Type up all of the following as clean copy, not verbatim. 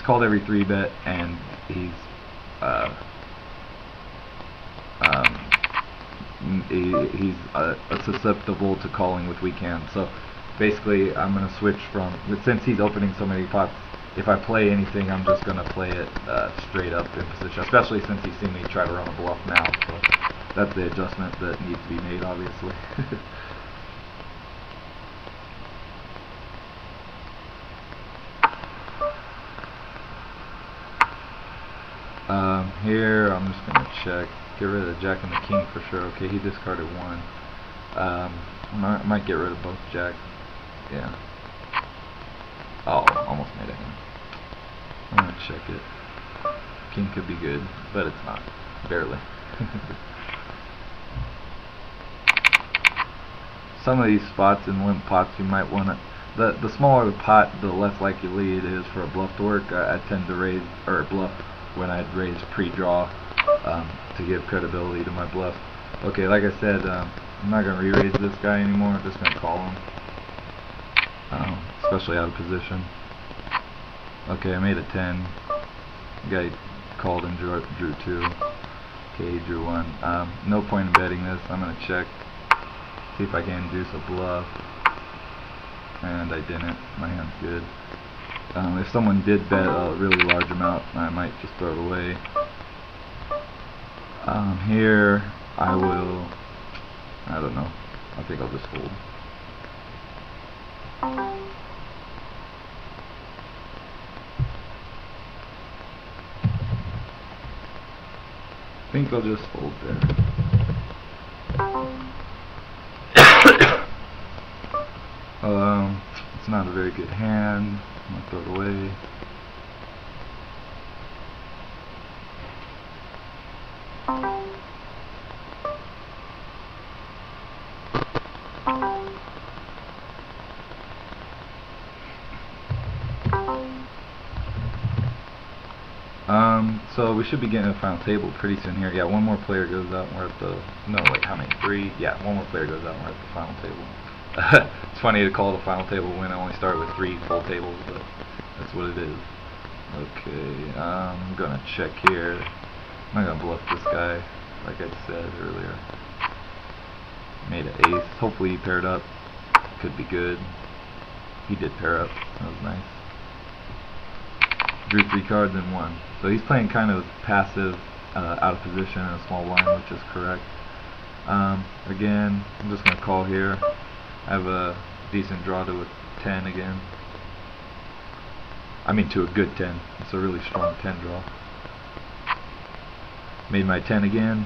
called every 3-bet, and he's susceptible to calling with weak hands. So basically, I'm going to switch from, since he's opening so many pots, if I play anything, I'm just going to play it straight up in position, especially since he's seen me try to run a bluff now. So that's the adjustment that needs to be made, obviously. Here, I'm just going to check. Get rid of the jack and the king for sure. Okay, he discarded one. I might get rid of both jacks. Yeah. Oh, almost made a hand. I'm going to check it. King could be good, but it's not. Barely. Some of these spots in limp pots you might want to... The smaller the pot, the less likely it is for a bluff to work. I tend to raise, or bluff, when I'd raise pre-draw to give credibility to my bluff. Okay, like I said, I'm not going to re-raise this guy anymore. I'm just going to call him, especially out of position. Okay, I made a 10. The guy called and drew 2. Okay, he drew 1. No point in betting this. I'm going to check, see if I can induce a bluff. And I didn't. My hand's good. If someone did bet a really large amount, I might just throw it away. Here, I will... I don't know. I think I'll just fold. I think I'll just fold there. It's not a very good hand. I'm gonna throw it away. So we should be getting a final table pretty soon here. Yeah, one more player goes out and we're at the... No, wait, how many? 3? Yeah, one more player goes out and we're at the final table. It's funny to call it a final table when I only started with 3 full tables, but that's what it is. Okay, I'm gonna check here. I'm not gonna bluff this guy, like I said earlier. Made an ace. Hopefully he paired up. Could be good. He did pair up. That was nice. Drew 3 cards and won. So he's playing kind of passive, out of position in a small line, which is correct. Again, I'm just gonna call here. I have a decent draw to a 10 again. I mean to a good 10. It's a really strong 10 draw. Made my 10 again.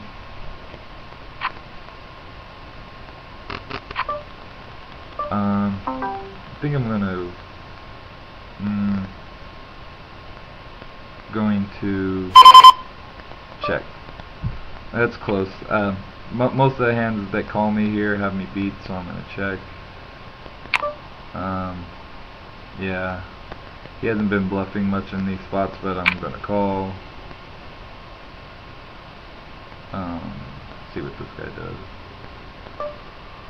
I think I'm going to check. That's close. Most of the hands that call me here have me beat, so I'm going to check. Yeah, he hasn't been bluffing much in these spots, but I'm going to call. See what this guy does.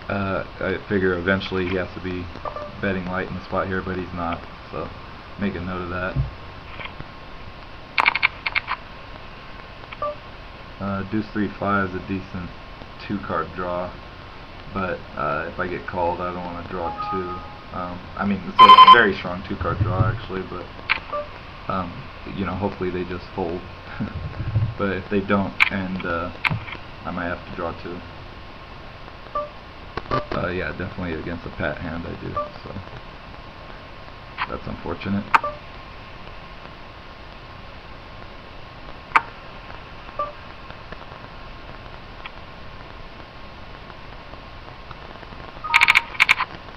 I figure eventually he has to be betting light in the spot here, but he's not, so make a note of that. Deuce 3-5 is a decent 2-card draw, but if I get called, I don't want to draw 2. I mean, it's a very strong 2-card draw actually, but you know, hopefully they just fold. But if they don't, and I might have to draw 2. Yeah, definitely against a pat hand I do, so that's unfortunate.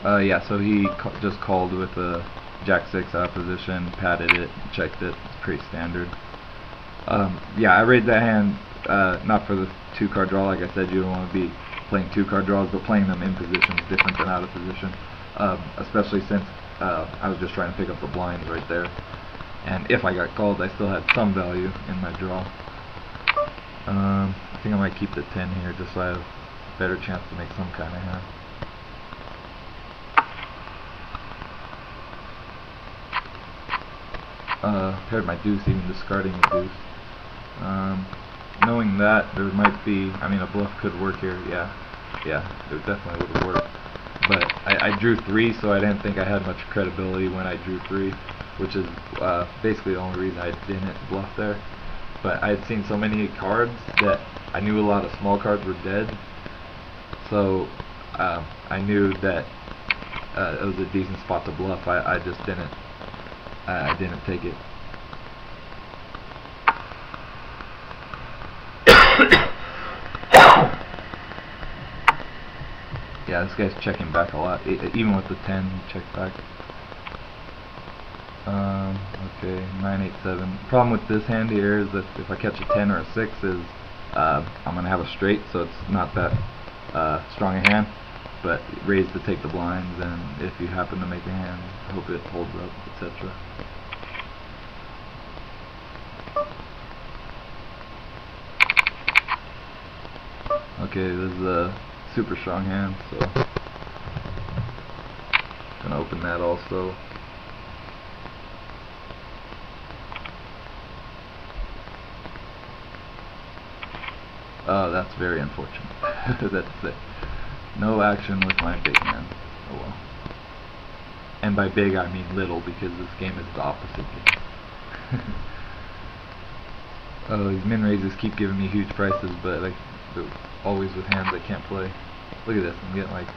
Yeah, so he just called with a Jack-6 out of position, patted it, checked it. It's pretty standard. Yeah, I raised that hand not for the 2-card draw. Like I said, you don't want to be playing 2-card draws, but playing them in position is different than out of position. Especially since I was just trying to pick up the blinds right there. And if I got called, I still had some value in my draw. I think I might keep the 10 here just so I have a better chance to make some kind of hand. paired my deuce, even discarding the deuce. Knowing that there might be, I mean, a bluff could work here. Yeah, it definitely would have worked. But I drew 3, so I didn't think I had much credibility when I drew 3, which is basically the only reason I didn't bluff there. But I had seen so many cards that I knew a lot of small cards were dead, so I knew that it was a decent spot to bluff. I just didn't. I didn't take it. Yeah, this guy's checking back a lot. Even with the 10, he checked back. Okay, 9, 8, 7. Problem with this hand here is that if I catch a 10 or a 6, is I'm gonna have a straight, so it's not that strong a hand. But raise to take the blinds, and if you happen to make a hand, hope it holds up, etc. Okay, this is a super strong hand, so gonna open that also. Oh, that's very unfortunate. That's it. No action with my big hand. Oh well. And by big I mean little, because this game is the opposite game. Oh, these min raises keep giving me huge prices, but like always with hands I can't play. Look at this, I'm getting like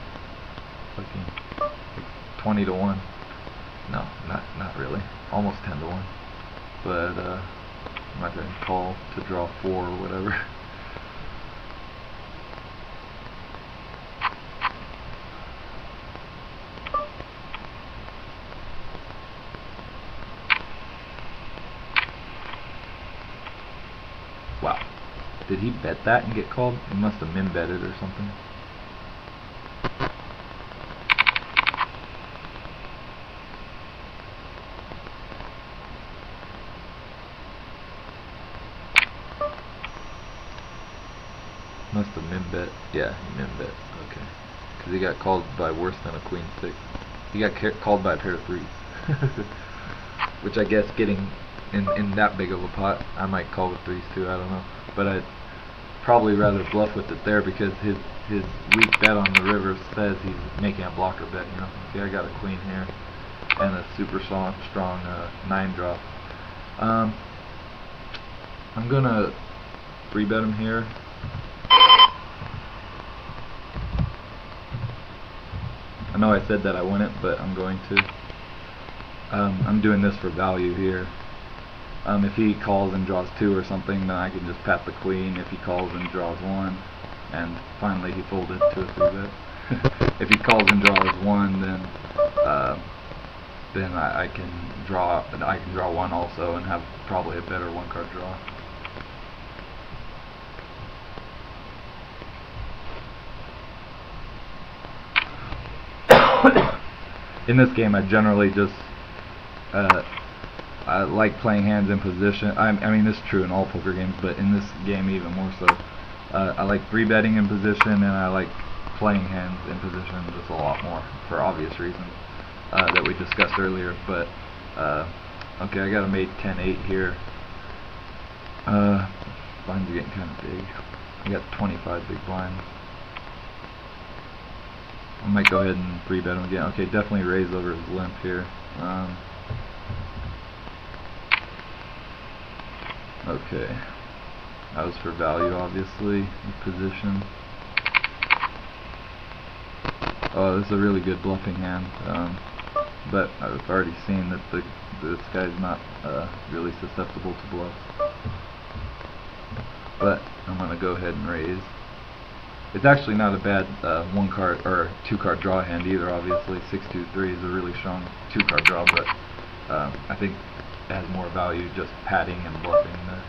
fucking like 20 to 1. No, not really. Almost 10 to 1. But I'm not gonna call to draw 4 or whatever. Wow. Did he bet that and get called? He must have min betted or something. Must have min bet. Yeah, he min bet. Okay. Because he got called by worse than a queen 6. He got called by a pair of 3s. Which I guess getting in that big of a pot, I might call with 3s too, I don't know. But I'd probably rather bluff with it there, because his weak bet on the river says he's making a blocker bet, you know. See, I got a queen here and a super strong 9 drop. I'm gonna 3-bet him here. I know I said that I wouldn't, but I'm going to. I'm doing this for value here. If he calls and draws 2 or something, then I can just pat the queen. If he calls and draws 1, and finally he folded to a 3-bet. If he calls and draws 1, then I can draw 1 also and have probably a better 1-card draw. In this game, I generally just I like playing hands in position. I mean, this is true in all poker games, but in this game even more so. I like 3-betting in position, and I like playing hands in position just a lot more, for obvious reasons that we discussed earlier. But okay, I got a made 10-8 here. Blinds are getting kind of big. I got 25 big blinds. I might go ahead and 3-bet him again. Okay, definitely raise over his limp here. Okay, that was for value, obviously. Position. Oh, this is a really good bluffing hand, but I've already seen that this guy's not really susceptible to bluffs. But I'm gonna go ahead and raise. It's actually not a bad 1-card or 2-card draw hand either. Obviously, 6-2-3 is a really strong 2-card draw, but I think it has more value just padding and bluffing there.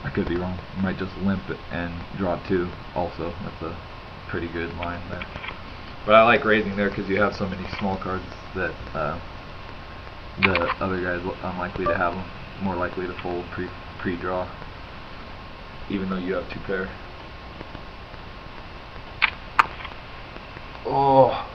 I could be wrong. You might just limp it and draw 2 also. That's a pretty good line there. But I like raising there because you have so many small cards that the other guy's unlikely to have them, more likely to fold pre-draw, even though you have 2 pair. Oh.